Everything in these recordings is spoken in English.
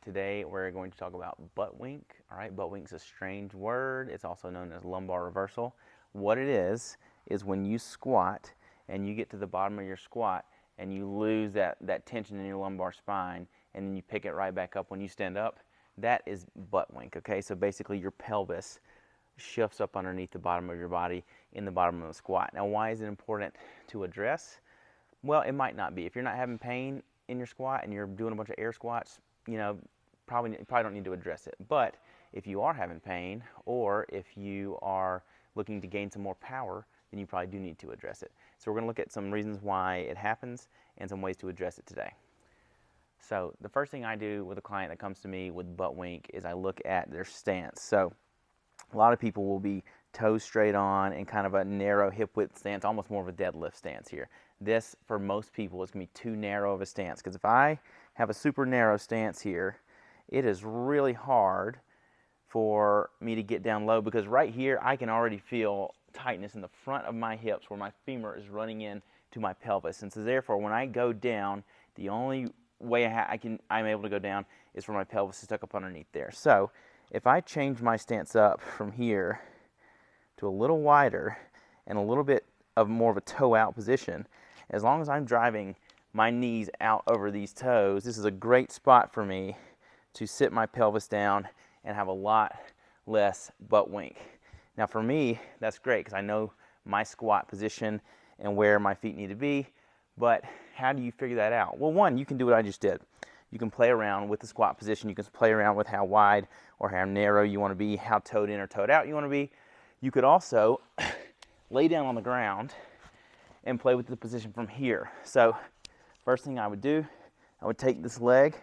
Today we're going to talk about butt wink. All right, butt wink is a strange word. It's also known as lumbar reversal. What it is when you squat and you get to the bottom of your squat and you lose that tension in your lumbar spine, and then you pick it right back up when you stand up. That is butt wink, okay? So basically your pelvis shifts up underneath the bottom of your body in the bottom of the squat. Now, why is it important to address? Well, it might not be. If you're not having pain in your squat and you're doing a bunch of air squats, you know, probably don't need to address it. But if you are having pain, or if you are looking to gain some more power, then you probably do need to address it. So we're going to look at some reasons why it happens and some ways to address it today. So the first thing I do with a client that comes to me with butt wink is I look at their stance. So a lot of people will be toes straight on and kind of a narrow hip width stance, almost more of a deadlift stance here. This, for most people, is going to be too narrow of a stance, because if I have a super narrow stance here, it is really hard for me to get down low, because right here I can already feel tightness in the front of my hips where my femur is running in to my pelvis. And so therefore, when I go down, the only way I'm able to go down is for my pelvis to tuck up underneath there. So if I change my stance up from here to a little wider and a little bit of more of a toe out position, as long as I'm driving my knees out over these toes, this is a great spot for me to sit my pelvis down and have a lot less butt wink. Now for me, that's great because I know my squat position and where my feet need to be. But how do you figure that out? Well, one, you can do what I just did. You can play around with the squat position. You can play around with how wide or how narrow you want to be, how toed in or toed out you want to be. You could also lay down on the ground and play with the position from here. So first thing I would do, I would take this leg,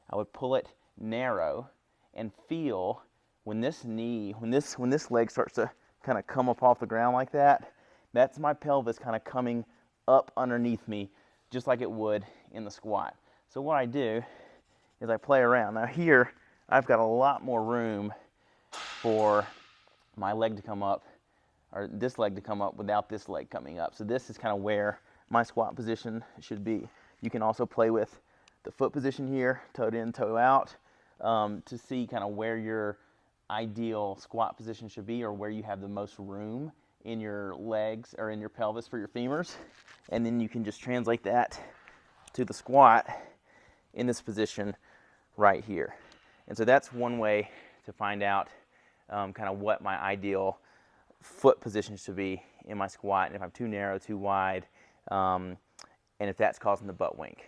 I would pull it narrow and feel when this leg starts to kind of come up off the ground like that, that's my pelvis kind of coming up underneath me just like it would in the squat. So what I do is I play around. Now here I've got a lot more room for my leg to come up, or this leg to come up without this leg coming up. So this is kind of where my squat position should be. You can also play with the foot position here, toe in, toe out, to see kind of where your ideal squat position should be, or where you have the most room in your legs or in your pelvis for your femurs. And then you can just translate that to the squat in this position right here. And so that's one way to find out kind of what my ideal foot position should be in my squat, and if I'm too narrow, too wide, and if that's causing the butt wink.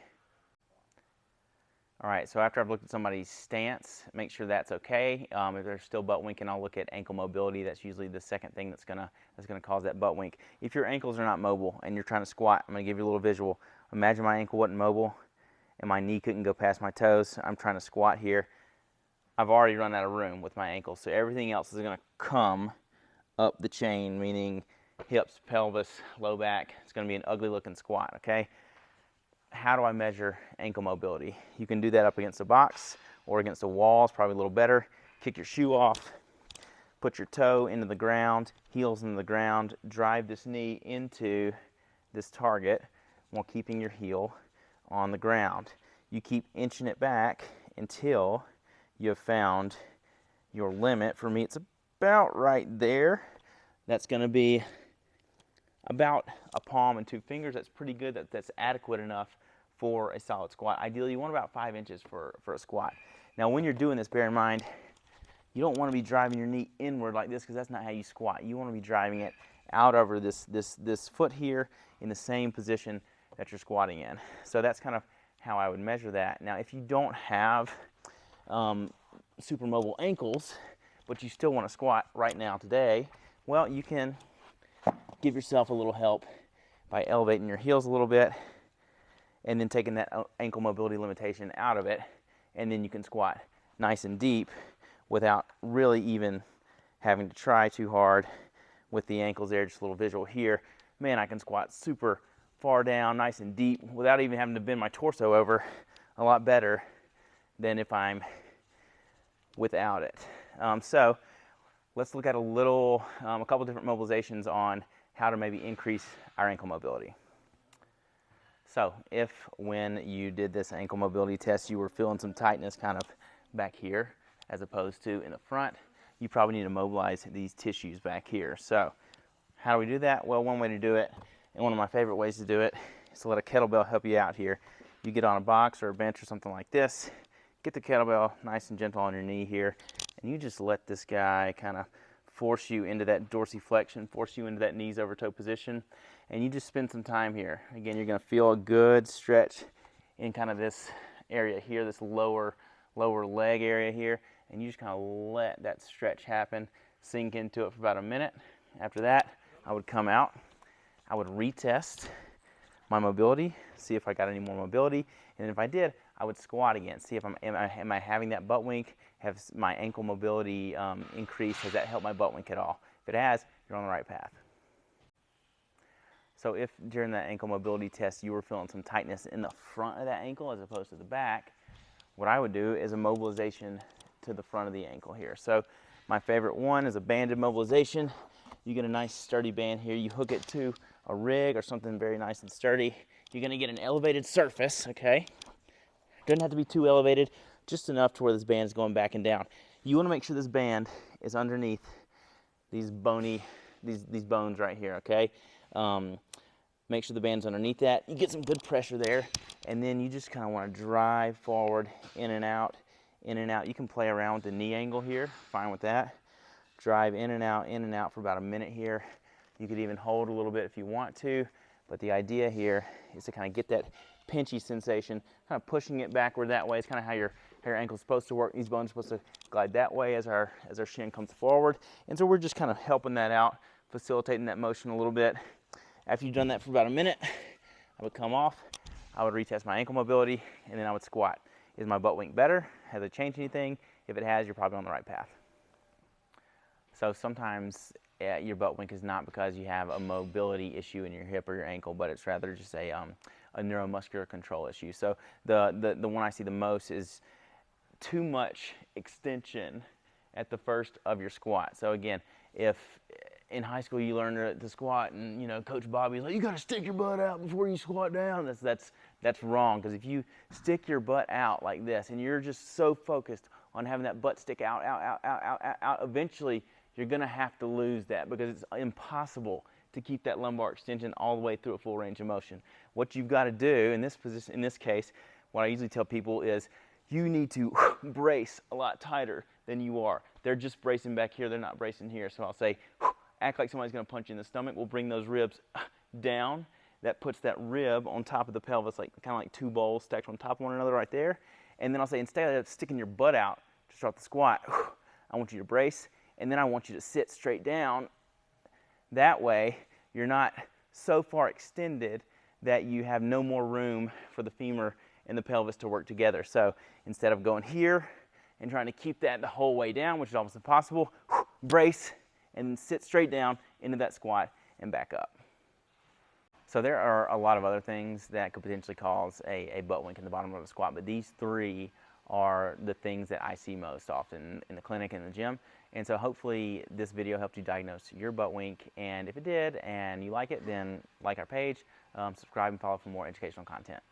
All right, so after I've looked at somebody's stance, make sure that's okay. If they're still butt winking, I'll look at ankle mobility. That's usually the second thing that's gonna cause that butt wink. If your ankles are not mobile and you're trying to squat, I'm gonna give you a little visual. Imagine my ankle wasn't mobile and my knee couldn't go past my toes. I'm trying to squat here. I've already run out of room with my ankles, so everything else is gonna come up the chain, meaning hips, pelvis, low back. It's gonna be an ugly looking squat, okay? How do I measure ankle mobility? You can do that up against a box or against a wall. It's probably a little better. Kick your shoe off, put your toe into the ground, heels into the ground, drive this knee into this target while keeping your heel on the ground. You keep inching it back until you have found your limit. For me, it's about right there. That's going to be about a palm and 2 fingers. That's pretty good. That's adequate enough for a solid squat. Ideally, you want about 5 inches for a squat. Now, when you're doing this, bear in mind, you don't want to be driving your knee inward like this, because that's not how you squat. You want to be driving it out over this foot here in the same position that you're squatting in. So that's kind of how I would measure that. Now, if you don't have super mobile ankles, but you still want to squat right now today, well, you can give yourself a little help by elevating your heels a little bit and then taking that ankle mobility limitation out of it, and then you can squat nice and deep without really even having to try too hard with the ankles there. Just a little visual here. Man, I can squat super far down, nice and deep, without even having to bend my torso over, a lot better than if I'm without it. So let's look at a couple different mobilizations on how to maybe increase our ankle mobility. So if when you did this ankle mobility test you were feeling some tightness kind of back here as opposed to in the front, you probably need to mobilize these tissues back here. So how do we do that? Well, one way to do it, and one of my favorite ways to do it, is to let a kettlebell help you out here. You get on a box or a bench or something like this, get the kettlebell nice and gentle on your knee here, and you just let this guy kind of force you into that dorsiflexion, force you into that knees over toe position, and you just spend some time here. Again, you're going to feel a good stretch in kind of this area here, this lower leg area here, and you just kind of let that stretch happen, sink into it for about a minute. After that, I would come out, I would retest my mobility, see if I got any more mobility, and if I did, I would squat again, see if am I having that butt wink, has my ankle mobility increased, has that helped my butt wink at all? If it has, you're on the right path. So if during that ankle mobility test you were feeling some tightness in the front of that ankle as opposed to the back, what I would do is a mobilization to the front of the ankle here. So my favorite one is a banded mobilization. You get a nice sturdy band here, you hook it to a rig or something very nice and sturdy. You're gonna get an elevated surface, okay? Doesn't have to be too elevated, just enough to where this band is going back and down. You wanna make sure this band is underneath these bones right here, okay? Make sure the band's underneath that. You get some good pressure there, and then you just kind of want to drive forward, in and out, in and out. You can play around with the knee angle here, fine with that. Drive in and out for about a minute here. You could even hold a little bit if you want to, but the idea here is to kind of get that pinchy sensation, kind of pushing it backward that way. It's kind of how your ankle's supposed to work. These bones are supposed to glide that way as our shin comes forward. And so we're just kind of helping that out, facilitating that motion a little bit. After you've done that for about a minute, I would come off, I would retest my ankle mobility, and then I would squat. Is my butt wink better? Has it changed anything? If it has, you're probably on the right path. So sometimes your butt wink is not because you have a mobility issue in your hip or your ankle, but it's rather just a neuromuscular control issue. So the one I see the most is too much extension at the first of your squat. So again, if in high school you learned to squat and Coach Bobby's like, you got to stick your butt out before you squat down, that's wrong, because if you stick your butt out like this and you're just so focused on having that butt stick out, eventually you're going to have to lose that, because it's impossible to keep that lumbar extension all the way through a full range of motion. What you've got to do in this position, in this case, what I usually tell people is you need to brace a lot tighter than you are. They're just bracing back here, they're not bracing here. So I'll say, act like somebody's going to punch you in the stomach. We'll bring those ribs down. That puts that rib on top of the pelvis, like kind of like two bowls stacked on top of one another right there. And then I'll say, instead of sticking your butt out to start the squat, I want you to brace, and then I want you to sit straight down. That way, you're not so far extended that you have no more room for the femur and the pelvis to work together. So instead of going here and trying to keep that the whole way down, which is almost impossible, brace and sit straight down into that squat and back up. So there are a lot of other things that could potentially cause a butt wink in the bottom of a squat, but these three are the things that I see most often in the clinic and the gym. And so hopefully this video helped you diagnose your butt wink, and if it did and you like it, then like our page, subscribe and follow for more educational content.